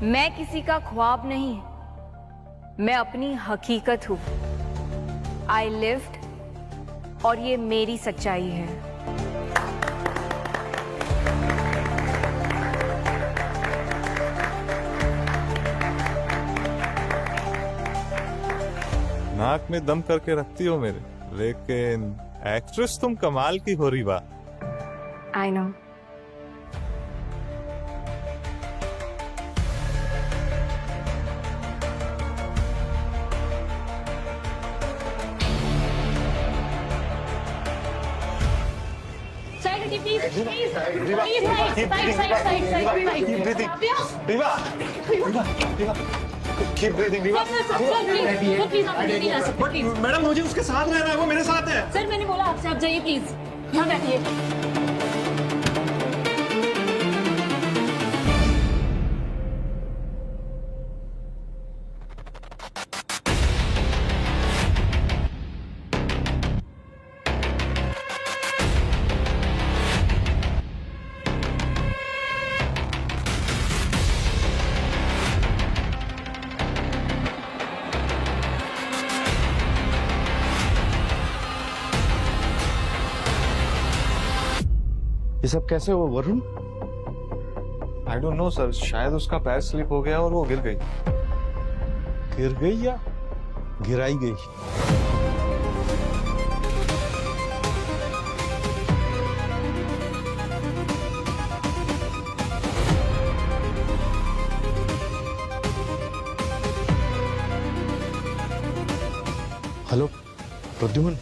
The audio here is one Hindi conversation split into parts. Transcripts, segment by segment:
मैं किसी का ख्वाब नहीं, मैं अपनी हकीकत हूं। आई लिव्ड और ये मेरी सच्चाई है। नाक में दम करके रखती हो मेरे, लेकिन एक्ट्रेस तुम कमाल की हो रीवा। I know. मैडम मुझे उसके साथ रहना है, वो मेरे साथ है। सर मैंने बोला आपसे, आप जाइए प्लीज, यहाँ बैठिए। ये सब कैसे हुआ Varun? I don't know sir, शायद उसका पैर स्लिप हो गया और वो गिर गई। गिर गई या गिराई गई? हेलो प्रद्युमन,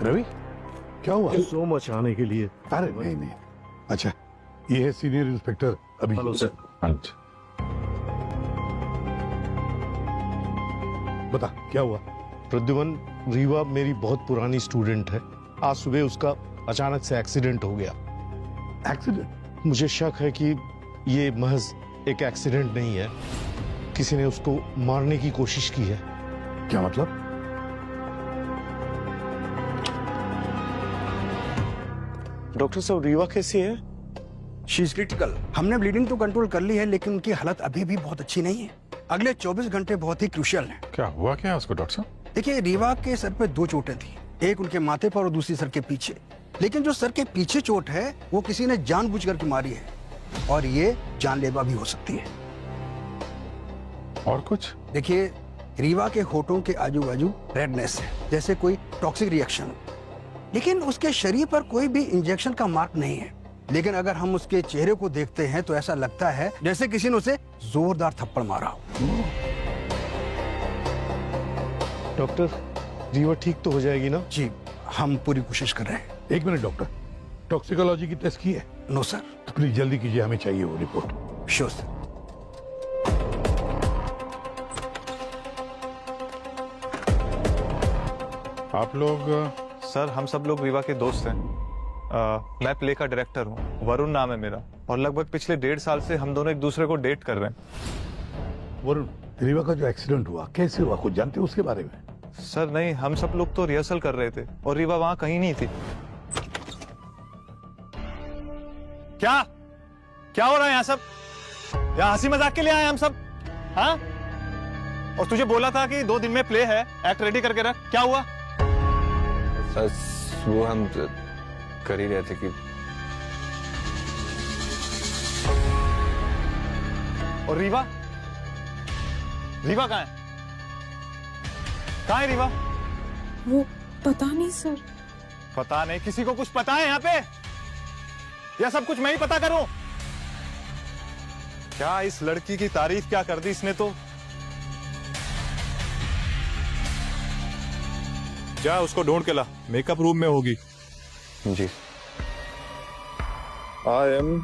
रवि, क्या हुआ? सो मच आने के लिए। अरे नहीं नहीं, अच्छा ये है सीनियर इंस्पेक्टर अभी। Hello sir. बता क्या हुआ? प्रद्युमन, रीवा मेरी बहुत पुरानी स्टूडेंट है। आज सुबह उसका अचानक से एक्सीडेंट हो गया। एक्सीडेंट? मुझे शक है कि ये महज एक एक्सीडेंट नहीं है, किसी ने उसको मारने की कोशिश की है। क्या मतलब? डॉक्टर साहब, रीवा कैसी है? She is critical. हमने ब्लीडिंग तो कंट्रोल कर ली है, लेकिन उनकी हालत अभी भी बहुत अच्छी नहीं है। अगले 24 घंटे बहुत ही क्रूशियल हैं। क्या हुआ क्या उसको डॉक्टर साहब? देखिए, रीवा के सर पे 2 चोटें थी, एक उनके माथे पर और दूसरी सर के पीछे। लेकिन जो सर के पीछे चोट है वो किसी ने जानबूझकर के मारी है, और ये जानलेवा भी हो सकती है। और कुछ? देखिए, रीवा के होठों के आजू बाजू रेडनेस है, जैसे कोई टॉक्सिक रिएक्शन। लेकिन उसके शरीर पर कोई भी इंजेक्शन का मार्क नहीं है। लेकिन अगर हम उसके चेहरे को देखते हैं तो ऐसा लगता है जैसे किसी ने उसे जोरदार थप्पड़ मारा हो। डॉक्टर, रीवा ठीक तो हो जाएगी ना? जी, हम पूरी कोशिश कर रहे हैं। एक मिनट डॉक्टर, टॉक्सिकोलॉजी की टेस्ट की है? No sir. तो प्लीज जल्दी कीजिए, हमें चाहिए वो रिपोर्ट। Sure sir. आप लोग? सर हम सब लोग रीवा के दोस्त हैं। मैं प्ले का डायरेक्टर हूँ, वरुण नाम है मेरा, और लगभग पिछले 1.5 साल से हम दोनों एक दूसरे को डेट कर रहे हैं। वरुण, रीवा का जो एक्सीडेंट हुआ कैसे हुआ, कुछ जानते हो उसके बारे में? सर नहीं, हम सब लोग तो रिहर्सल कर रहे थे और रीवा वहां कहीं नहीं थी। क्या क्या हो रहा है यहाँ सब? यहाँ हंसी मजाक के लिए आए हम सब? हाँ? और तुझे बोला था कि 2 दिन में प्ले है, एक्ट रेडी करके रख। क्या हुआ? वो हम कर ही रहे थे कि और रीवा? रीवा कहाँ है? कहाँ है रीवा? वो पता नहीं सर। पता नहीं? किसी को कुछ पता है यहाँ पे? या सब कुछ मैं ही पता करूं? क्या इस लड़की की तारीफ क्या कर दी इसने तो। जा उसको ढूंढ के ला, मेकअप रूम में होगी। जी। I am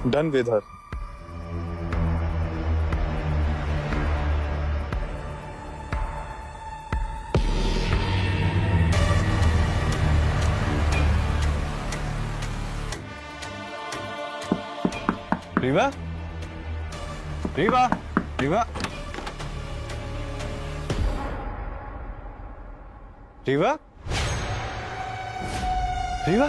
done with her. Reeva, Reeva, Reeva, Reeva, Reeva.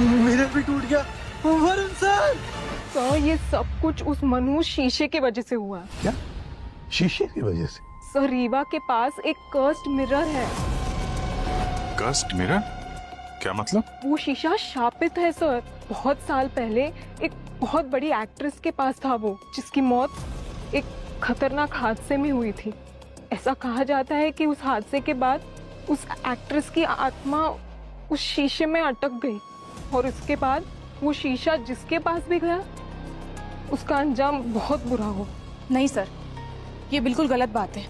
Mirror भी टूट गया। वरुण सर! सर ये सब कुछ उस मनु शीशे की वजह से हुआ है। क्या? शीशे की वजह से? सर रीवा के पास एक कर्स्ड मिरर है। Cursed mirror? क्या मतलब? वो शीशा शापित है सर। बहुत साल पहले एक बहुत बड़ी एक्ट्रेस के पास था वो, जिसकी मौत एक खतरनाक हादसे में हुई थी। ऐसा कहा जाता है कि उस हादसे के बाद उस एक्ट्रेस की आत्मा उस शीशे में अटक गई और इसके बाद वो शीशा जिसके पास भी गया उसका अंजाम बहुत बुरा हो। नहीं सर, ये बिल्कुल गलत बात है।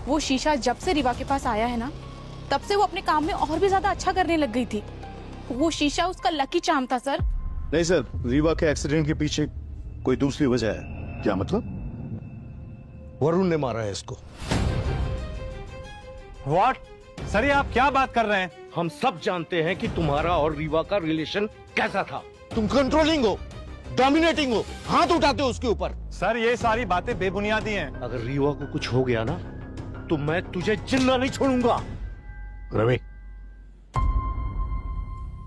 वो शीशा जब से रीवा के पास आया है ना, तब से वो अपने काम में और भी ज्यादा अच्छा करने लग गई थी। वो शीशा उसका लकी चार्म था सर। नहीं सर, रीवा के एक्सीडेंट के पीछे कोई दूसरी वजह है। क्या मतलब? वरुण ने मारा है इसको। व्हाट? सर ये आप क्या बात कर रहे हैं? हम सब जानते हैं कि तुम्हारा और रीवा का रिलेशन कैसा था। तुम कंट्रोलिंग हो, डोमिनेटिंग हो, हाथ उठाते हो उसके ऊपर। सर ये सारी बातें बेबुनियादी हैं। अगर रीवा को कुछ हो गया ना, तो मैं तुझे जिंदा नहीं छोड़ूंगा। Ravi,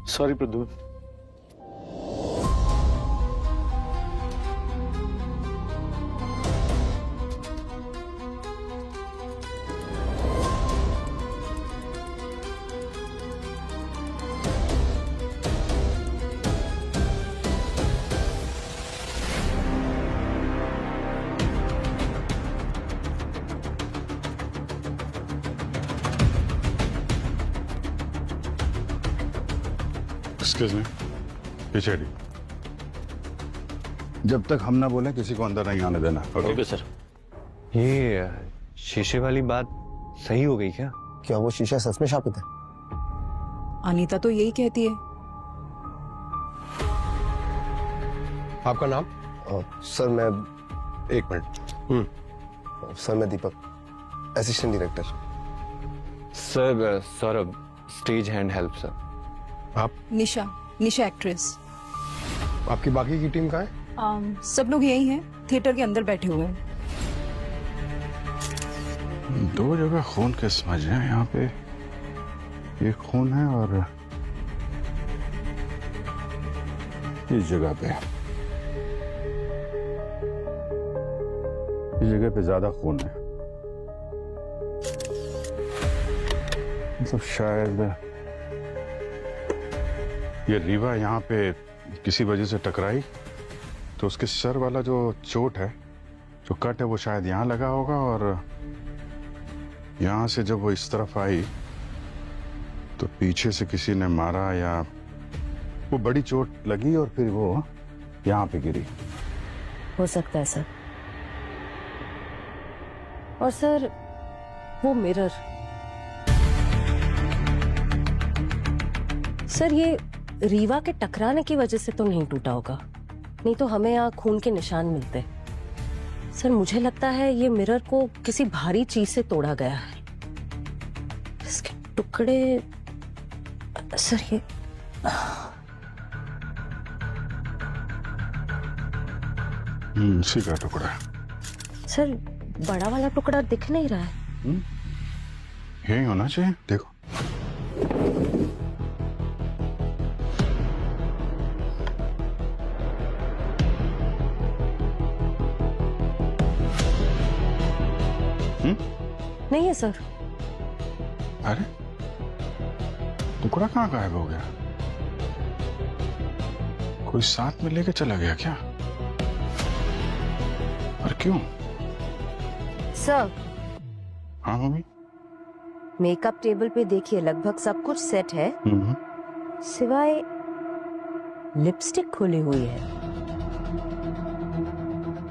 sorry Pradyumna. Excuse me, पीछे हटिए। जब तक हम ना बोले किसी को अंदर नहीं आने देना। Okay sir. ये शीशे वाली बात सही हो गई क्या? क्या वो शीशा सच में शापित है? अनीता तो यही कहती है। आपका नाम? सर मैं, एक मिनट। सर मैं Deepak, assistant director. Sir Saurabh, stage hand help sir. आप? निशा, निशा एक्ट्रेस। आपकी बाकी की टीम कहाँ है? सब लोग यही हैं, थिएटर के अंदर बैठे हुए हैं। दो जगह खून के समझ हैं यहाँ पे। ये खून है और इस जगह पे, इस जगह पे ज्यादा खून है। मतलब शायद ये रीवा यहाँ पे किसी वजह से टकराई, तो उसके सर वाला जो चोट है, जो कट है, वो शायद यहाँ लगा होगा और यहाँ से जब वो इस तरफ आई तो पीछे से किसी ने मारा या वो बड़ी चोट लगी और फिर वो यहाँ पे गिरी। हो सकता है सर। और सर वो मिरर, सर ये रीवा के टकराने की वजह से तो नहीं टूटा होगा, नहीं तो हमें यहाँ खून के निशान मिलते। सर मुझे लगता है ये मिरर को किसी भारी चीज से तोड़ा गया है। इसके टुकड़े, सर ये इसी का टुकड़ा। सर बड़ा वाला टुकड़ा दिख नहीं रहा है। यही होना चाहिए, देखो। नहीं है सर। अरे टुकड़ा कहाँ गायब हो गया? कोई साथ में लेके चला गया क्या? और क्यों? सर। हाँ मम्मी। मेकअप टेबल पे देखिए, लगभग सब कुछ सेट है, सिवाय लिपस्टिक खुली हुई है।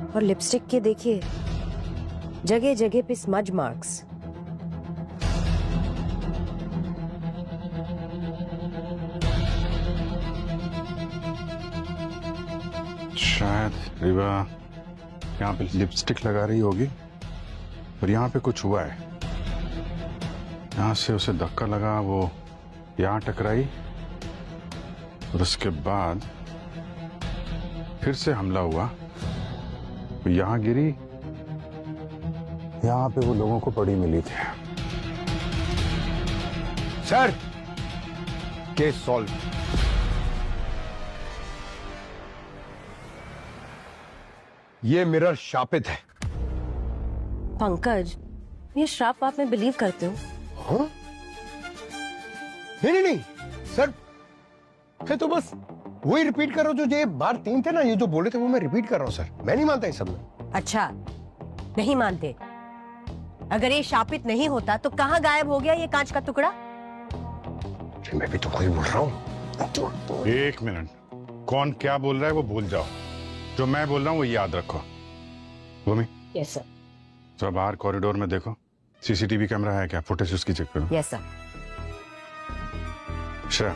और लिपस्टिक के देखिए जगह जगह पे स्मज मार्क्स। शायद रीवा यहाँ पे लिपस्टिक लगा रही होगी और यहाँ पे कुछ हुआ है। यहाँ से उसे धक्का लगा, वो यहाँ टकराई और उसके बाद फिर से हमला हुआ, तो यहाँ गिरी। यहाँ पे वो लोगों को पड़ी मिली थी। Sir case solve. ये मिरर शापित है। पंकज, ये श्राप आप में बिलीव करते हो? हाँ? नहीं, सर, मैं तो बस वही रिपीट कर रहा हूँ जो ये बार 3 थे ना, ये जो बोले थे वो मैं रिपीट कर रहा हूँ सर। मैं नहीं मानता इस सब में। अच्छा, नहीं मानते? अगर ये शापित नहीं होता तो कहाँ गायब हो गया ये कांच का टुकड़ा? मैं भी तो वही बोल रहा हूँ। एक मिनट, कौन क्या बोल रहा है वो भूल जाओ, जो मैं बोल रहा हूँ वो याद रखो। भूमि, यस सर। तो बाहर कॉरिडोर में देखो, सीसीटीवी कैमरा है क्या, फुटेज उसकी चेक करो। Yes sir. श्रेया,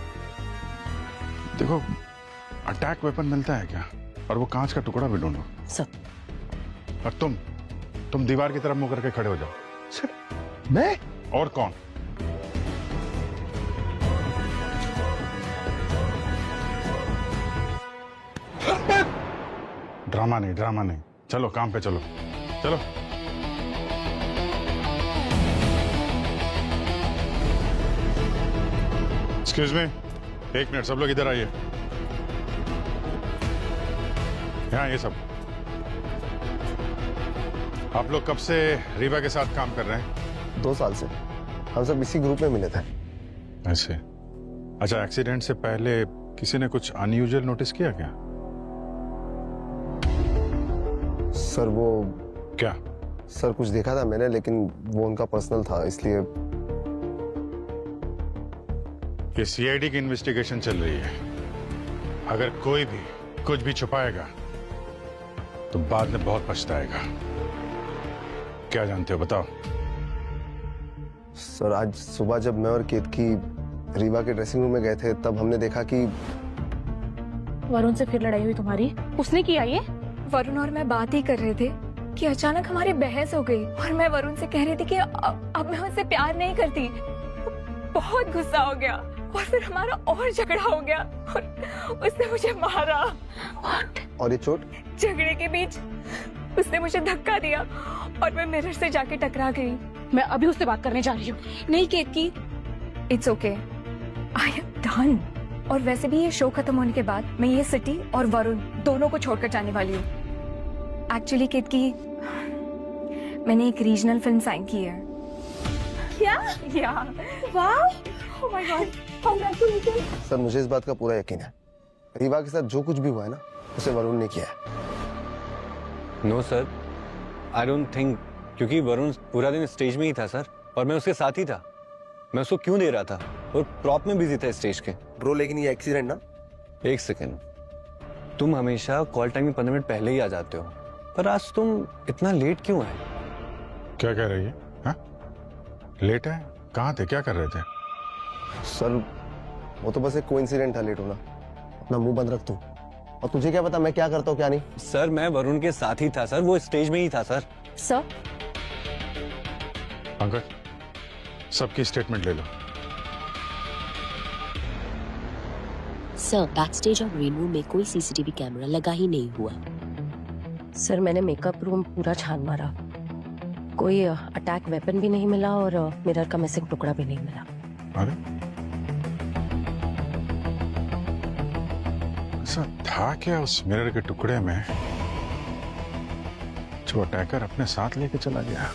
देखो अटैक वेपन मिलता है क्या, और वो कांच का टुकड़ा भी ढूंढो। सर। और तुम दीवार की तरफ मुंह करके खड़े हो जाओ। सर, मैं? और कौन? ड्रामा नहीं, चलो काम पे चलो। एक्सक्यूज मी, 1 मिनट, सब लोग इधर आइए। यहाँ ये सब, आप लोग कब से रीवा के साथ काम कर रहे हैं? 2 साल से हम सब इसी ग्रुप में मिले थे। ऐसे? अच्छा, एक्सीडेंट से पहले किसी ने कुछ अनयूजुअल नोटिस किया क्या? सर वो क्या? सर कुछ देखा था मैंने, लेकिन वो उनका पर्सनल था, इसलिए। ये सीआईडी की इन्वेस्टिगेशन चल रही है, अगर कोई भी कुछ भी छुपाएगा तो बाद में बहुत पछताएगा। क्या जानते हो, बताओ। सर आज सुबह जब मैं और केतकी रीवा के ड्रेसिंग रूम में गए थे, तब हमने देखा कि वरुण से फिर लड़ाई हुई तुम्हारी? उसने किया ये? वरुण और मैं बात ही कर रहे थे कि अचानक हमारी बहस हो गई और मैं वरुण से कह रही थी कि अब मैं उससे प्यार नहीं करती। बहुत गुस्सा हो गया और फिर हमारा और झगड़ा हो गया और उसने मुझे मारा। और ये चोट? झगड़े के बीच उसने मुझे धक्का दिया और मैं मिरर से जाके टकरा गई। मैं अभी उससे बात करने जा रही हूँ। नहीं Ketki, it's okay, I am done. और वैसे भी ये शो खत्म होने के बाद मैं ये सिटी और वरुण दोनों को छोड़कर जाने वाली हूँ। एक्चुअली केतकी, मैंने एक रीजनल फिल्म साइन की है। क्या? या वाह, oh my God, congratulation. Sir मुझे इस बात का पूरा यकीन है, रीवा के साथ जो कुछ भी हुआ है ना, उसे वरुण ने किया है। No sir, I don't think, क्योंकि वरुण पूरा दिन स्टेज में ही था सर, और मैं उसके साथ ही था। मैं उसको क्यों दे रहा था, और प्रॉप में बिजी था स्टेज के। ब्रो लेकिन ये एक्सीडेंट ना। 1 सेकेंड, तुम हमेशा कॉल टाइम में 15 मिनट पहले ही आ जाते हो, पर आज तुम इतना लेट क्यों आए? क्या कह रही है? हाँ? लेट है? कहाँ थे, क्या कर रहे थे? सर वो तो बस एक कोइंसिडेंट था, लेट होना। अपना मुंह बंद रख तू, और तुझे क्या पता मैं क्या करता हूँ क्या नहीं। सर मैं वरुण के साथ ही था सर, वो स्टेज में ही था सर। सर, पंकज, सबकी स्टेटमेंट ले लो। सर बैक स्टेज और ग्रीन रूम में कोई सीसीटीवी कैमरा लगा ही नहीं हुआ। सर मैंने मेकअप रूम पूरा छान मारा, कोई अटैक वेपन भी नहीं मिला और मिरर का मिसिंग टुकड़ा भी नहीं मिला। अरे ऐसा था क्या उस मिरर के टुकड़े में जो अटैकर अपने साथ लेके चला गया?